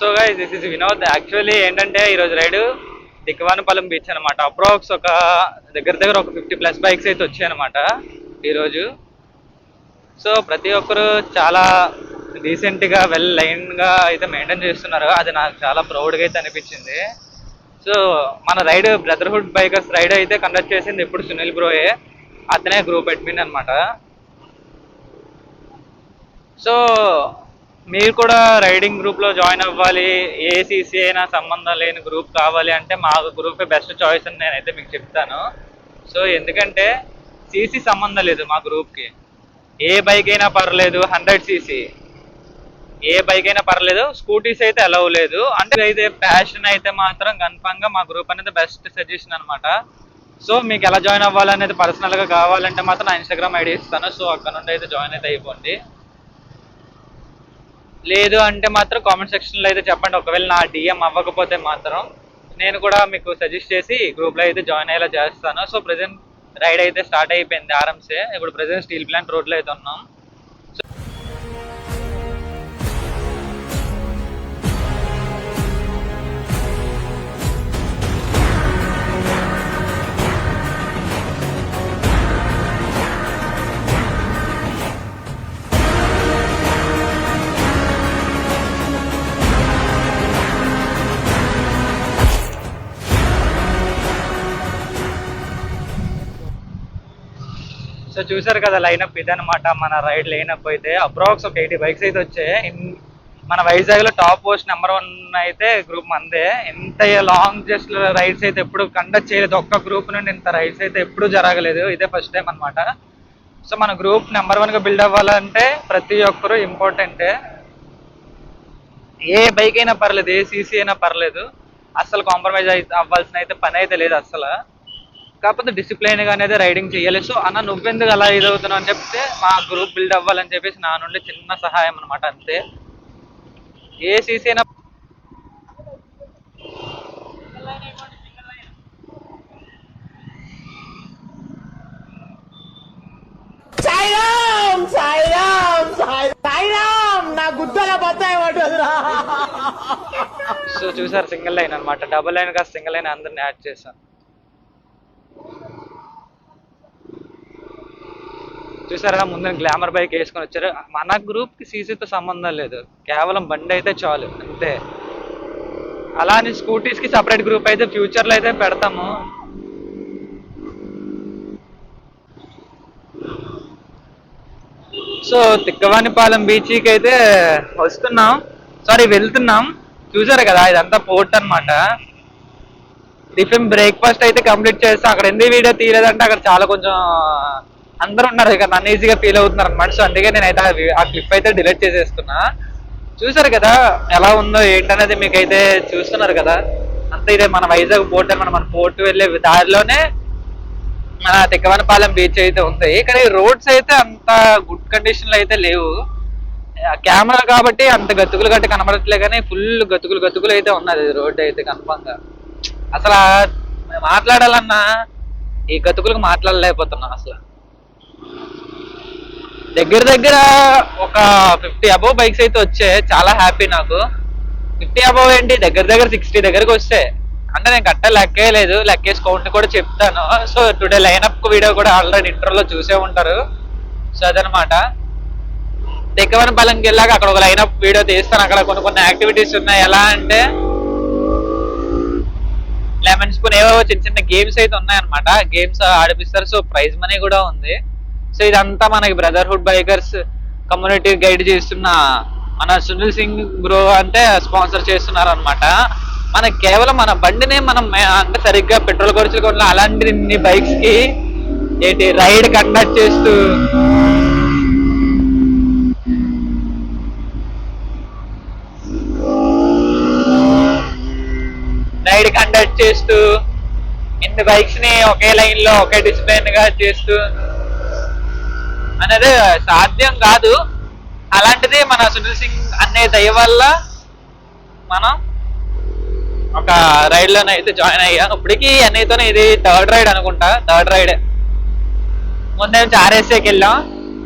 So guys this is Vinod. Actually ఏంటంటే ఈరోజు ride దిక్కువానిపాలెం beach అనమాట. అప్రాక్స్ ఒక దగ్గర ఒక 50+ బైక్స్ అయితే వచ్చాయన్నమాట ఈరోజు. సో ప్రతి ఒక్కరు చాలా డీసెంట్గా లైన్గా అయితే మెయింటైన్ చేస్తున్నారు. అది నాకు చాలా ప్రౌడ్గా అయితే అనిపించింది. సో మన రైడ్ బ్రదర్హుడ్ బైకర్స్ రైడ్ అయితే కండక్ట్ చేసింది ఇప్పుడు సునీల్ బ్రోయే. అతనే గ్రూప్ అడ్మిన్ అనమాట. సో మీరు కూడా రైడింగ్ గ్రూప్లో జాయిన్ అవ్వాలి, ఏ సీసీ అయినా సంబంధం లేని గ్రూప్ కావాలి అంటే మా గ్రూపే బెస్ట్ చాయిస్ అని నేనైతే మీకు చెప్తాను. సో ఎందుకంటే సీసీ సంబంధం లేదు మా గ్రూప్కి. ఏ బైక్ అయినా పర్లేదు, 100cc ఏ బైక్ అయినా పర్లేదు. స్కూటీస్ అయితే అలౌ లేదు. అంటే అయితే ప్యాషన్ అయితే మాత్రం కన్ఫామ్గా మా గ్రూప్ అనేది బెస్ట్ సజెషన్ అనమాట. సో మీకు ఎలా జాయిన్ అవ్వాలనేది పర్సనల్గా కావాలంటే మాత్రం నా ఇన్స్టాగ్రామ్ ఐడి ఇస్తాను. సో అక్కడ నుండి అయితే జాయిన్ అయితే అయిపోండి. లేదు అంటే మాత్రం కామెంట్ సెక్షన్లో అయితే చెప్పండి. ఒకవేళ నా డిఎం అవ్వకపోతే మాత్రం నేను కూడా మీకు సజెస్ట్ చేసి గ్రూప్లో అయితే జాయిన్ అయ్యేలా చేస్తాను. సో ప్రజెంట్ రైడ్ అయితే స్టార్ట్ అయిపోయింది ఆరంసే. ఇప్పుడు ప్రజెంట్ స్టీల్ ప్లాంట్ రోడ్లో అయితే ఉన్నాం. సో చూసారు కదా లైనప్ ఇదనమాట. మన రైడ్ లైనప్ అయితే అప్రాక్స్ ఒక 80 బైక్స్ అయితే వచ్చాయి. మన వైజాగ్లో టాప్ పోస్ట్ నెంబర్ 1 అయితే గ్రూప్ మందే. ఇంత లాంగ్ జస్ట్ రైడ్స్ అయితే ఎప్పుడు కండక్ట్ చేయలేదు. ఒక్క గ్రూప్ నుండి ఇంత రైడ్స్ అయితే ఎప్పుడు జరగలేదు. ఇదే ఫస్ట్ టైం అనమాట. సో మన గ్రూప్ నెంబర్ 1గా బిల్డ్ అవ్వాలంటే ప్రతి ఒక్కరు ఇంపార్టెంటే. ఏ బైక్ అయినా పర్లేదు, ఏ సీసీ అయినా పర్లేదు, అస్సలు కాంప్రమైజ్ అయితే అవ్వాల్సిన అయితే పని అయితే లేదు అస్సలు. కాకపోతే డిసిప్లైన్గా అనేది రైడింగ్ చేయాలి. సో అన్న నువ్వెందుకు అలా ఇదవుతున్నావు అని చెప్తే మా గ్రూప్ బిల్డ్ అవ్వాలని చెప్పేసి నా నుండి చిన్న సహాయం అనమాట, అంతే. ఏ సీసీ అయినా సో చూసారు సింగిల్ లైన్ అనమాట. డబుల్ లైన్ కాదు సింగిల్ లైన్ అందరిని యాడ్ చేశాను. చూసారా ముందు గ్లామర్ బైక్ వేసుకొని వచ్చారు. మన గ్రూప్కి సీసీతో సంబంధం లేదు, కేవలం బండి అయితే చాలు అంతే. అలానే స్కూటీస్కి సపరేట్ గ్రూప్ అయితే ఫ్యూచర్లో అయితే పెడతాము. సో తిక్కవానిపాలెం బీచ్కి అయితే వెళ్తున్నాం. చూసారు కదా ఇదంతా పోర్ట్ అనమాట. టిఫిన్ బ్రేక్ఫాస్ట్ అయితే కంప్లీట్ చేస్తాం. అక్కడ ఎందుకు వీడియో తీయలేదంటే అక్కడ చాలా కొంచెం అందరూ ఉన్నారు ఇక్కడ, నన్ను ఈజీగా ఫీల్ అవుతున్నారు అనమాట. సో అందుకే నేనైతే ఆ క్లిప్ అయితే డిలీట్ చేసేస్తున్నా. చూసారు కదా ఎలా ఉందో ఏంటనేది మీకైతే చూస్తున్నారు కదా. అంతే ఇదే మన వైజాగ్ పోర్ట్ అనమాట. మన పోర్ట్ వెళ్ళే దారిలోనే మన తిక్కవానిపాలెం బీచ్ అయితే ఉంది. కానీ రోడ్స్ అయితే అంత గుడ్ కండిషన్లో అయితే లేవు. కెమెరా కాబట్టి అంత గతుకులు గట్టి కనబడట్లే, కానీ ఫుల్ గతుకులు అయితే ఉన్నది రోడ్డు అయితే కన్ఫామ్గా. అసలు మాట్లాడాలన్నా ఈ గతుకులకు మాట్లాడలేకపోతున్నా అసలు. దగ్గర ఒక 50 అబోవ్ బైక్స్ అయితే వచ్చాయి. చాలా హ్యాపీ నాకు. 50 అబోవ్ ఏంటి, దగ్గర 60 దగ్గరకు వస్తాయి. అంటే నేను గట్ట లెక్కేయలేదు, లెక్కేసి కౌంట్ కూడా చెప్తాను. సో టుడే లైనప్ వీడియో కూడా ఆల్రెడీ ఇంటర్లో చూసే ఉంటారు. సో అదనమాట. తిక్కవానిపాలెంకి వెళ్ళాక అక్కడ ఒక లైనప్ వీడియో తీస్తాను. అక్కడ కొన్ని యాక్టివిటీస్ ఉన్నాయి. ఎలా అంటే లెమన్ స్పూన్ ఏవో చిన్న గేమ్స్ అయితే ఉన్నాయన్నమాట. గేమ్స్ ఆడిపిస్తారు. సో ప్రైజ్ మనీ కూడా ఉంది. సో ఇదంతా మనకి బ్రదర్హుడ్ బైకర్స్ కమ్యూనిటీ గైడ్ చేస్తున్న మన సునీల్ సింగ్ బ్రో అంటే స్పాన్సర్ చేస్తున్నారు అనమాట. మనకి కేవలం మన బండిని మనం అంటే సరిగ్గా పెట్రోల్ ఖర్చులు కొట్ల అలాంటి బైక్స్ కి ఏంటి రైడ్ కండక్ట్ చేస్తూ ఇన్ని బైక్స్ ని ఒకే లైన్ లో ఒకే డిసిప్లైన్ గా చేస్తూ అనేది సాధ్యం కాదు. అలాంటిది మన సునీల్ సింగ్ అనే దయ వల్ల మనం ఒక రైడ్ లోనే అయితే జాయిన్ అయ్యాం. ఇప్పటికీ అన్నయ్యతోనే ఇది థర్డ్ రైడ్ అనుకుంటా. థర్డ్ రైడ్ ముందే ఆర్ఎస్ఏకి వెళ్ళాం.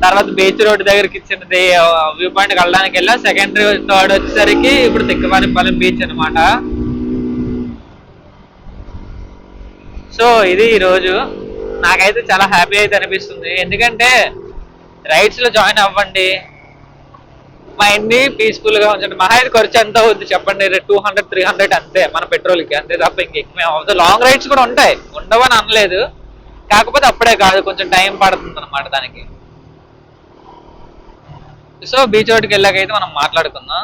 తర్వాత బీచ్ రోడ్ దగ్గరికి ఇచ్చినది వ్యూ పాయింట్ వెళ్ళడానికి వెళ్ళా. సెకండరీ థర్డ్ వచ్చేసరికి ఇప్పుడు తిక్కవానిపాలెం బీచ్ అనమాట. సో ఇది ఈ రోజు నాకైతే చాలా హ్యాపీ అయితే అనిపిస్తుంది. ఎందుకంటే రైడ్స్ లో జాయిన్ అవ్వండి, మైండ్ ని పీస్ఫుల్ గా ఉంచండి. మహా అయితే ఖర్చు ఎంత అవుద్ది చెప్పండి, 200-300 అంతే మన పెట్రోల్కి, అంతే తప్ప ఇంకెక్కువ అవుతుంది. లాంగ్ రైడ్స్ కూడా ఉంటాయి, ఉండవని అనలేదు, కాకపోతే అప్పుడే కాదు, కొంచెం టైం పడుతుంది అనమాట దానికి. సో బీచ్ రోడ్కి వెళ్ళాకైతే మనం మాట్లాడుకుందాం.